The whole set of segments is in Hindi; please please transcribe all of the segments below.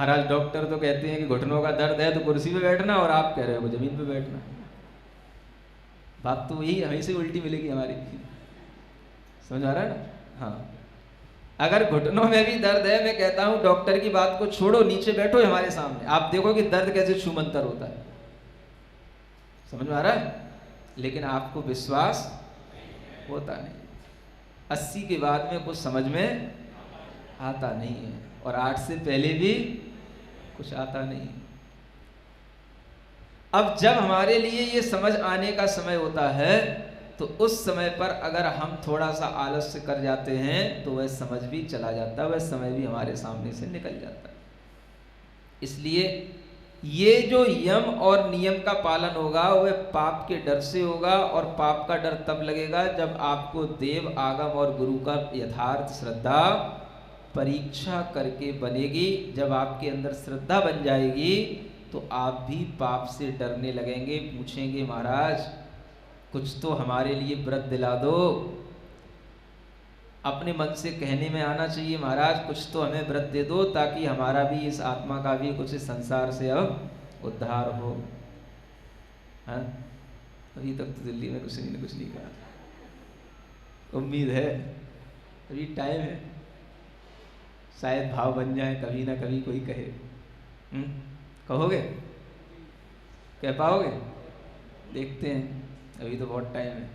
महाराज डॉक्टर तो कहते हैं कि घुटनों का दर्द है तो कुर्सी पे बैठना, और आप कह रहे हो जमीन पे बैठना। बात तो वही हमें से उल्टी मिलेगी हमारी। समझ आ रहा है ना? हाँ, अगर घुटनों में भी दर्द है, मैं कहता हूं डॉक्टर की बात को छोड़ो, नीचे बैठो हमारे सामने, आप देखो कि दर्द कैसे छूमंतर होता है। समझ में आ रहा है? लेकिन आपको विश्वास होता नहीं। 80 के बाद में कुछ समझ में आता नहीं है, और 8 से पहले भी कुछ आता नहीं। अब जब हमारे लिए ये समझ आने का समय होता है, तो उस समय पर अगर हम थोड़ा सा आलस्य कर जाते हैं तो वह समझ भी चला जाता है, वह समय भी हमारे सामने से निकल जाता है। इसलिए ये जो यम और नियम का पालन होगा वह पाप के डर से होगा, और पाप का डर तब लगेगा जब आपको देव, आगम और गुरु का यथार्थ श्रद्धा परीक्षा करके बनेगी। जब आपके अंदर श्रद्धा बन जाएगी तो आप भी पाप से डरने लगेंगे, पूछेंगे महाराज कुछ तो हमारे लिए व्रत दिला दो। अपने मन से कहने में आना चाहिए महाराज कुछ तो हमें व्रत दे दो, ताकि हमारा भी, इस आत्मा का भी कुछ इस संसार से अब उद्धार हो। हाँ, अभी तक तो दिल्ली में कुछ नहीं कहा, उम्मीद है अभी टाइम है, शायद भाव बन जाए, कभी ना कभी कोई कहे। कहोगे? कह पाओगे? देखते हैं, अभी तो बहुत टाइम है।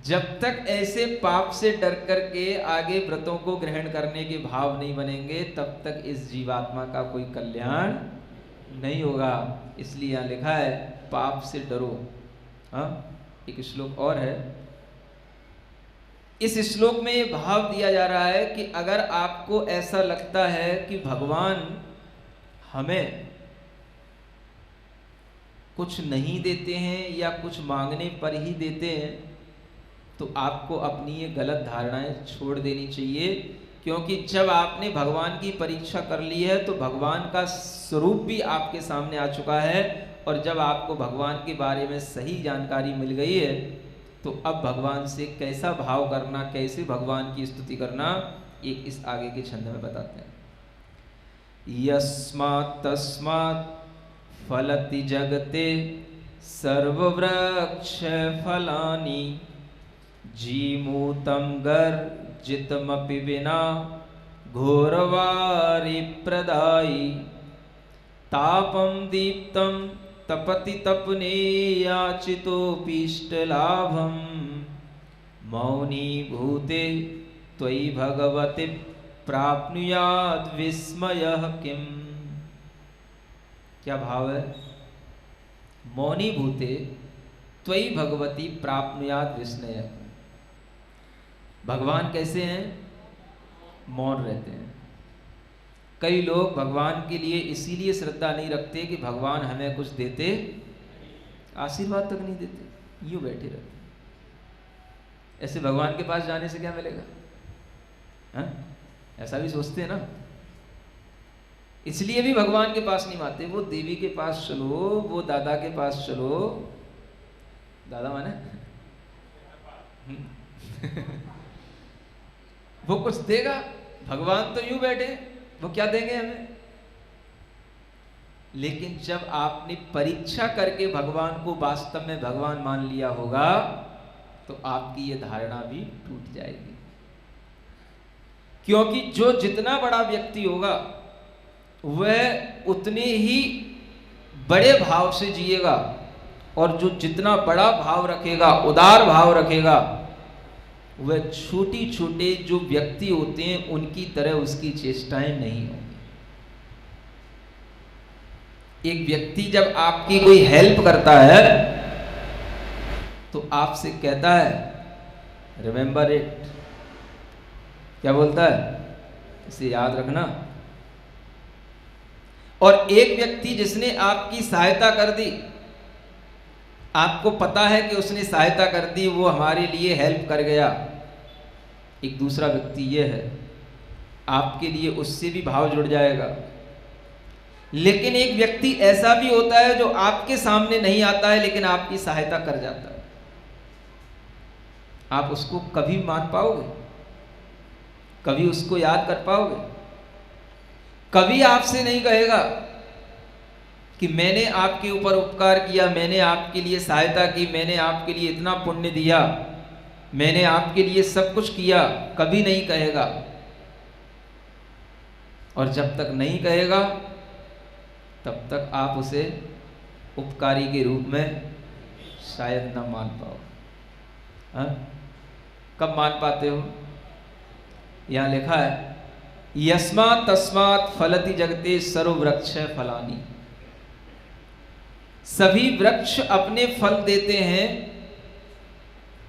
जब तक ऐसे पाप से डर करके आगे व्रतों को ग्रहण करने के भाव नहीं बनेंगे, तब तक इस जीवात्मा का कोई कल्याण नहीं होगा। इसलिए यहाँ लिखा है पाप से डरो। हाँ, एक श्लोक और है, इस श्लोक में ये भाव दिया जा रहा है कि अगर आपको ऐसा लगता है कि भगवान हमें कुछ नहीं देते हैं या कुछ मांगने पर ही देते हैं, तो आपको अपनी ये गलत धारणाएं छोड़ देनी चाहिए। क्योंकि जब आपने भगवान की परीक्षा कर ली है तो भगवान का स्वरूप भी आपके सामने आ चुका है, और जब आपको भगवान के बारे में सही जानकारी मिल गई है तो अब भगवान से कैसा भाव करना, कैसे भगवान की स्तुति करना, एक इस आगे के छंद में बताते हैं। यस्मात् तस्मात् फलति जगते सर्ववृक्ष फलानि, जीमूतं गर्जितमपि विना घोरवारि प्रदायि, तापं दीप्तं तपति तपने याचितोपीष्टलाभं, मौनी भूते त्वयि भगवति प्राप्नुयाद् विस्मयः किम्। क्या भाव है? मौनी भूते त्वयि भगवती प्राप्नुयाद् विस्मयः। भगवान कैसे हैं? मौन रहते हैं। कई लोग भगवान के लिए इसीलिए श्रद्धा नहीं रखते कि भगवान हमें कुछ देते, आशीर्वाद तक नहीं देते, यूं बैठे रहते। ऐसे भगवान के पास जाने से क्या मिलेगा? हाँ, ऐसा भी सोचते हैं ना, इसलिए भी भगवान के पास नहीं आते। वो देवी के पास चलो, वो दादा के पास चलो, दादा माने वो कुछ देगा, भगवान तो यूं बैठे, वो क्या देंगे हमें? लेकिन जब आपने परीक्षा करके भगवान को वास्तव में भगवान मान लिया होगा तो आपकी ये धारणा भी टूट जाएगी। क्योंकि जो जितना बड़ा व्यक्ति होगा वह उतने ही बड़े भाव से जिएगा, और जो जितना बड़ा भाव रखेगा, उदार भाव रखेगा, वह छोटी छोटे जो व्यक्ति होते हैं उनकी तरह उसकी चेष्टाएं नहीं होंगी। एक व्यक्ति जब आपकी कोई हेल्प करता है तो आपसे कहता है रिमेंबर इट, क्या बोलता है? इसे याद रखना। और एक व्यक्ति जिसने आपकी सहायता कर दी, आपको पता है कि उसने सहायता कर दी, वो हमारे लिए हेल्प कर गया, एक दूसरा व्यक्ति ये है, आपके लिए उससे भी भाव जुड़ जाएगा। लेकिन एक व्यक्ति ऐसा भी होता है जो आपके सामने नहीं आता है लेकिन आपकी सहायता कर जाता है। आप उसको कभी मान पाओगे? कभी उसको याद कर पाओगे? कभी आपसे नहीं कहेगा कि मैंने आपके ऊपर उपकार किया, मैंने आपके लिए सहायता की, मैंने आपके लिए इतना पुण्य दिया, मैंने आपके लिए सब कुछ किया, कभी नहीं कहेगा। और जब तक नहीं कहेगा तब तक आप उसे उपकारी के रूप में शायद न मान पाओ। हाँ? कब मान पाते हो? यहाँ लिखा है यस्मात् तस्मात् फलति जगते सर्ववृक्ष फलानि। सभी वृक्ष अपने फल देते हैं।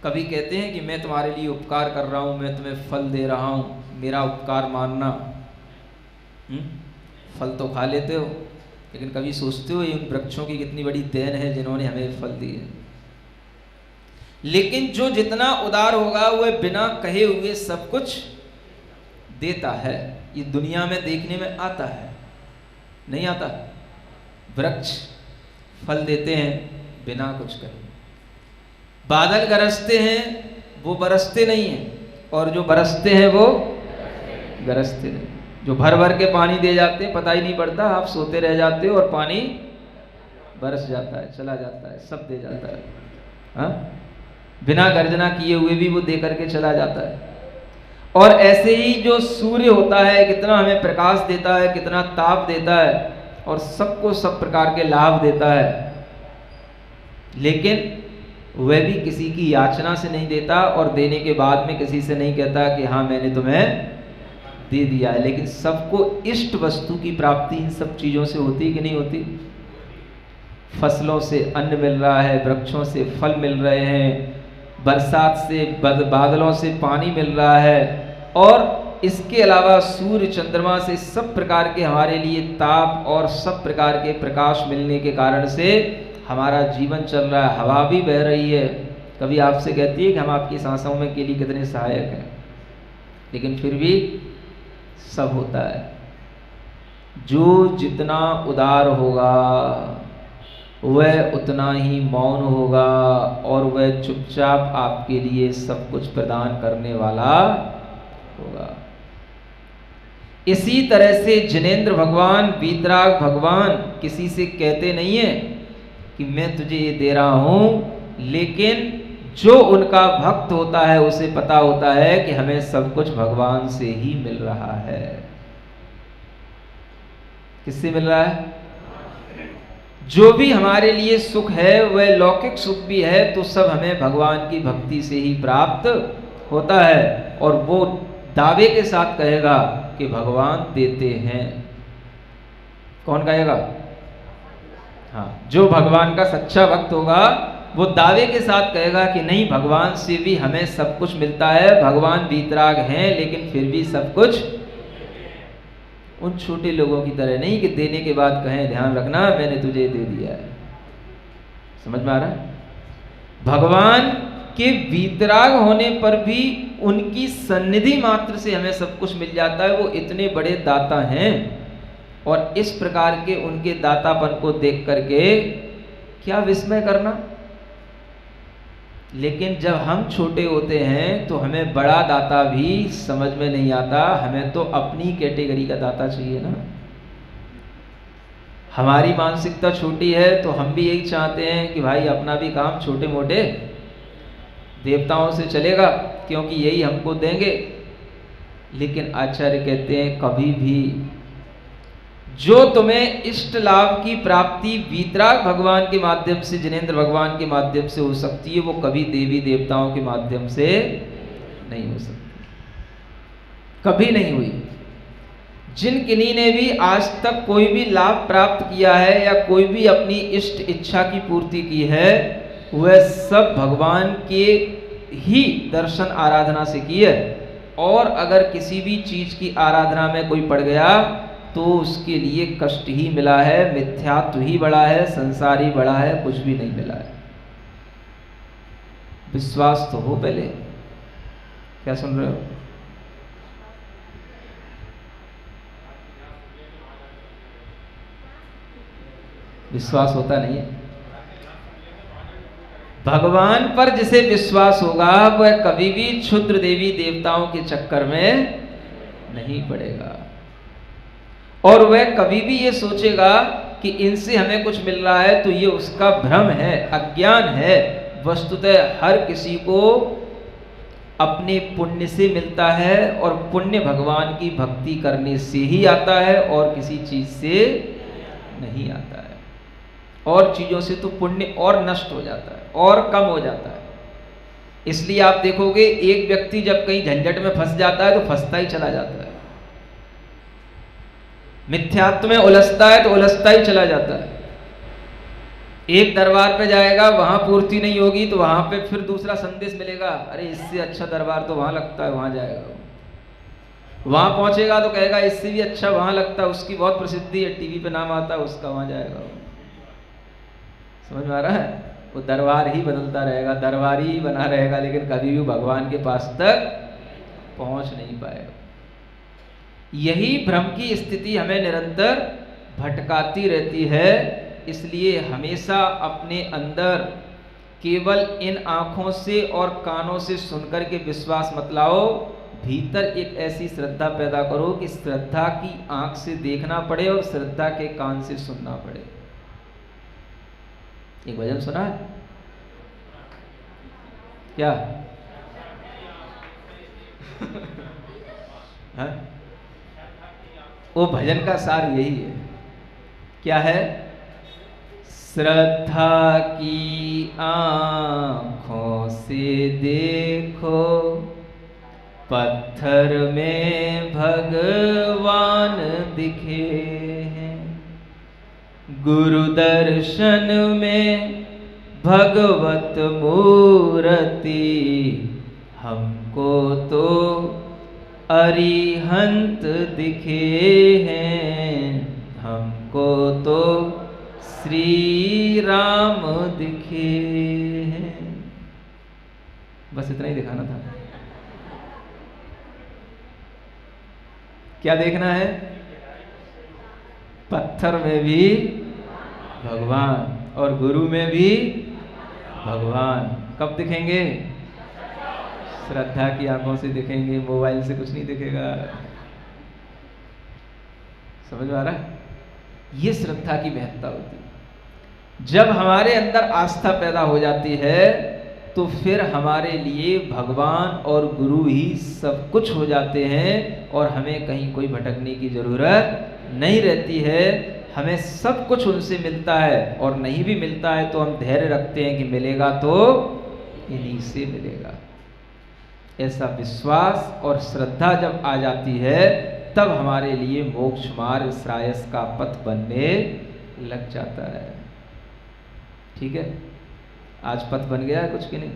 कभी कहते हैं कि मैं तुम्हारे लिए उपकार कर रहा हूं, मैं तुम्हें फल दे रहा हूं, मेरा उपकार मानना। फल तो खा लेते हो, लेकिन कभी सोचते हो इन वृक्षों की कितनी बड़ी देन है जिन्होंने हमें फल दिए। लेकिन जो जितना उदार होगा वह बिना कहे हुए सब कुछ देता है। ये दुनिया में देखने में आता है, नहीं आता? वृक्ष फल देते हैं बिना कुछ कहे। बादल गरजते हैं, वो बरसते नहीं हैं, और जो बरसते हैं वो गरजते नहीं। जो भर भर के पानी दे जाते हैं, पता ही नहीं पड़ता, आप सोते रह जाते हो और पानी बरस जाता है, चला जाता है, सब दे जाता है। हाँ? बिना गर्जना किए हुए भी वो दे करके चला जाता है। और ऐसे ही जो सूर्य होता है, कितना हमें प्रकाश देता है, कितना ताप देता है, और सबको सब प्रकार के लाभ देता है, लेकिन वह भी किसी की याचना से नहीं देता, और देने के बाद में किसी से नहीं कहता कि हाँ मैंने तुम्हें दे दिया है। लेकिन सबको इष्ट वस्तु की प्राप्ति इन सब चीज़ों से होती है कि नहीं होती? फसलों से अन्न मिल रहा है, वृक्षों से फल मिल रहे हैं, बरसात से बादलों से पानी मिल रहा है, और इसके अलावा सूर्य चंद्रमा से सब प्रकार के हमारे लिए ताप और सब प्रकार के प्रकाश मिलने के कारण से हमारा जीवन चल रहा है। हवा भी बह रही है, कभी आपसे कहती है कि हम आपकी सांसों में के लिए कितने सहायक हैं, लेकिन फिर भी सब होता है। जो जितना उदार होगा वह उतना ही मौन होगा, और वह चुपचाप आपके लिए सब कुछ प्रदान करने वाला होगा। इसी तरह से जिनेंद्र भगवान, वीतराग भगवान किसी से कहते नहीं है कि मैं तुझे ये दे रहा हूं, लेकिन जो उनका भक्त होता है उसे पता होता है कि हमें सब कुछ भगवान से ही मिल रहा है। किससे मिल रहा है? जो भी हमारे लिए सुख है वह लौकिक सुख भी है, तो सब हमें भगवान की भक्ति से ही प्राप्त होता है। और वो दावे के साथ कहेगा कि भगवान देते हैं। कौन कहेगा? हाँ, जो भगवान का सच्चा भक्त होगा वो दावे के साथ कहेगा कि नहीं, भगवान से भी हमें सब कुछ मिलता है, भगवान वीतराग हैं, लेकिन फिर भी सब कुछ उन छोटे लोगों की तरह नहीं कि देने के बाद कहें ध्यान रखना मैंने तुझे दे दिया है। समझ में आ रहा है? भगवान के वीतराग होने पर भी उनकी सन्निधि मात्र से हमें सब कुछ मिल जाता है। वो इतने बड़े दाता हैं, और इस प्रकार के उनके दातापन को देख करके क्या विस्मय करना। लेकिन जब हम छोटे होते हैं तो हमें बड़ा दाता भी समझ में नहीं आता, हमें तो अपनी कैटेगरी का दाता चाहिए ना। हमारी मानसिकता छोटी है तो हम भी यही चाहते हैं कि भाई अपना भी काम छोटे मोटे देवताओं से चलेगा, क्योंकि यही हमको देंगे। लेकिन आचार्य कहते हैं कभी भी जो तुम्हें इष्ट लाभ की प्राप्ति वीतराग भगवान के माध्यम से, जिनेंद्र भगवान के माध्यम से हो सकती है, वो कभी देवी देवताओं के माध्यम से नहीं हो सकती, कभी नहीं हुई। जिन किन्हीं ने भी आज तक कोई भी लाभ प्राप्त किया है या कोई भी अपनी इष्ट इच्छा की पूर्ति की है, वह सब भगवान के ही दर्शन आराधना से की है। और अगर किसी भी चीज की आराधना में कोई पड़ गया तो उसके लिए कष्ट ही मिला है, मिथ्यात्व ही बड़ा है, संसार ही बड़ा है, कुछ भी नहीं मिला है। विश्वास तो हो पहले। क्या सुन रहे हो? विश्वास होता नहीं है। भगवान पर जिसे विश्वास होगा वह कभी भी क्षुद्र देवी देवताओं के चक्कर में नहीं पड़ेगा। और वह कभी भी ये सोचेगा कि इनसे हमें कुछ मिल रहा है तो ये उसका भ्रम है, अज्ञान है। वस्तुतः हर किसी को अपने पुण्य से मिलता है और पुण्य भगवान की भक्ति करने से ही आता है और किसी चीज से नहीं आता है। और चीजों से तो पुण्य और नष्ट हो जाता है और कम हो जाता है। इसलिए आप देखोगे एक व्यक्ति जब कहीं झंझट में फंस जाता है तो फंसता ही चला जाता है, मिथ्यात्व में उलझता है तो उलझता ही चला जाता है। एक दरबार पे जाएगा, वहां पूर्ति नहीं होगी तो वहां पे फिर दूसरा संदेश मिलेगा, अरे इससे अच्छा दरबार तो वहां लगता है, वहां जाएगा। वहां पहुंचेगा तो कहेगा इससे भी अच्छा वहां लगता है, उसकी बहुत प्रसिद्धि है, टीवी पे नाम आता है उसका, वहां जाएगा। समझ में आ रहा है? वो दरबार ही बदलता रहेगा, दरबारी ही बना रहेगा, लेकिन कभी भी भगवान के पास तक पहुंच नहीं पाएगा। यही भ्रम की स्थिति हमें निरंतर भटकाती रहती है। इसलिए हमेशा अपने अंदर केवल इन आँखों से और कानों से सुनकर के विश्वास मत लाओ, भीतर एक ऐसी श्रद्धा पैदा करो कि श्रद्धा की आँख से देखना पड़े और श्रद्धा के कान से सुनना पड़े। एक भजन सुना है क्या? हाँ? वो भजन का सार यही है। क्या है? श्रद्धा की आँखों से देखो, पत्थर में भगवान दिखे हैं। गुरु दर्शन में भगवत मूर्ति, हमको तो अरिहंत दिखे हैं। हमको तो श्री राम दिखे हैं। बस इतना ही दिखाना था। क्या देखना है? पत्थर में भी भगवान और गुरु में भी भगवान। कब दिखेंगे? श्रद्धा की आंखों से दिखेंगे, मोबाइल से कुछ नहीं दिखेगा। समझ में आ रहा है? ये श्रद्धा की महत्ता होती है। जब हमारे अंदर आस्था पैदा हो जाती है तो फिर हमारे लिए भगवान और गुरु ही सब कुछ हो जाते हैं और हमें कहीं कोई भटकने की जरूरत नहीं रहती है। हमें सब कुछ उनसे मिलता है और नहीं भी मिलता है तो हम धैर्य रखते हैं कि मिलेगा तो इन्हीं से मिलेगा। ऐसा विश्वास और श्रद्धा जब आ जाती है तब हमारे लिए मोक्ष मार्ग श्रायस का पथ बनने लग जाता है। ठीक है? आज पथ बन गया है कुछ कि नहीं?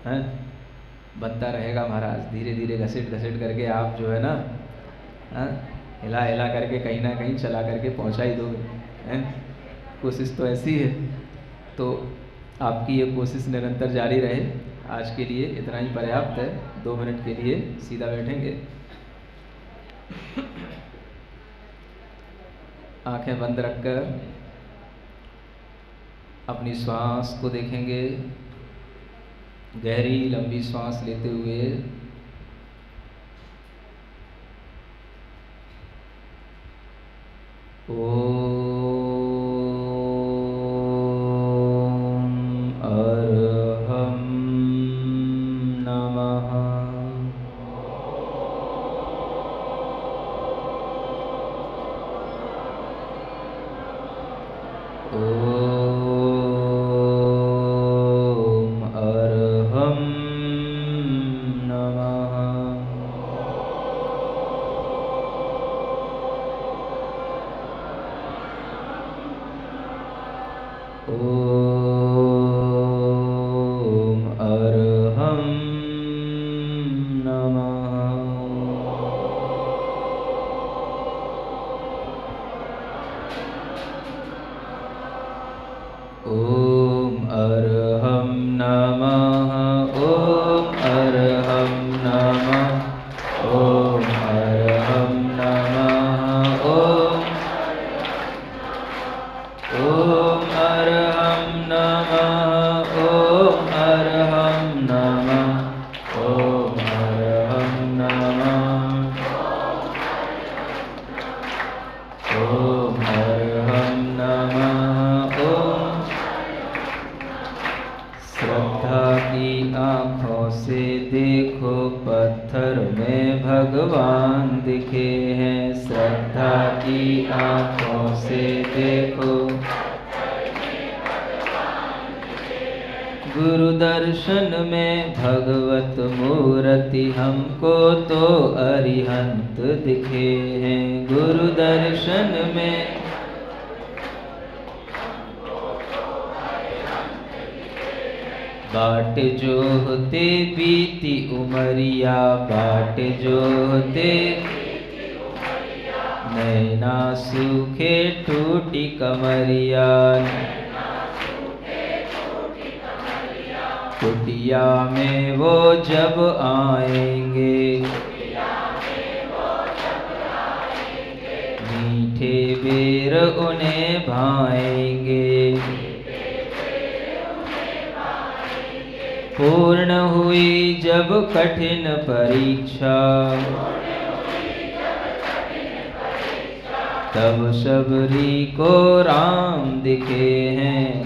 हैं? बनता रहेगा महाराज, धीरे धीरे घसीट घसीट करके आप जो है ना, हिला हिला करके कहीं ना कहीं चला करके पहुंचा ही दोगे। हैं? कोशिश तो ऐसी है, तो आपकी ये कोशिश निरंतर जारी रहे। आज के लिए इतना ही पर्याप्त है। 2 मिनट के लिए सीधा बैठेंगे, आंखें बंद रखकर अपनी श्वास को देखेंगे। गहरी लंबी श्वास लेते हुए श्रद्धा की आँखों से देखो पत्थर में भगवान दिखे हैं। श्रद्धा की आँखों से देखो गुरु दर्शन में भगवत मूर्ति हमको तो अरिहंत दिखे हैं। गुरु दर्शन में बाट जो होते बीती उमरिया, बाट जो होते नैना सूखे टूटी कमरिया। कुटिया में वो जब आएंगे, मीठे बेर उन्हें भाएंगे। पूर्ण हुई जब कठिन परीक्षा, तब सबरी को राम दिखे हैं।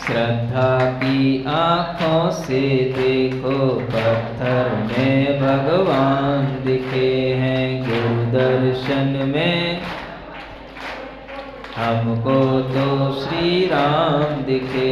श्रद्धा की आँखों से देखो पत्थर में भगवान दिखे हैं। गुरु दर्शन में हमको तो श्री राम दिखे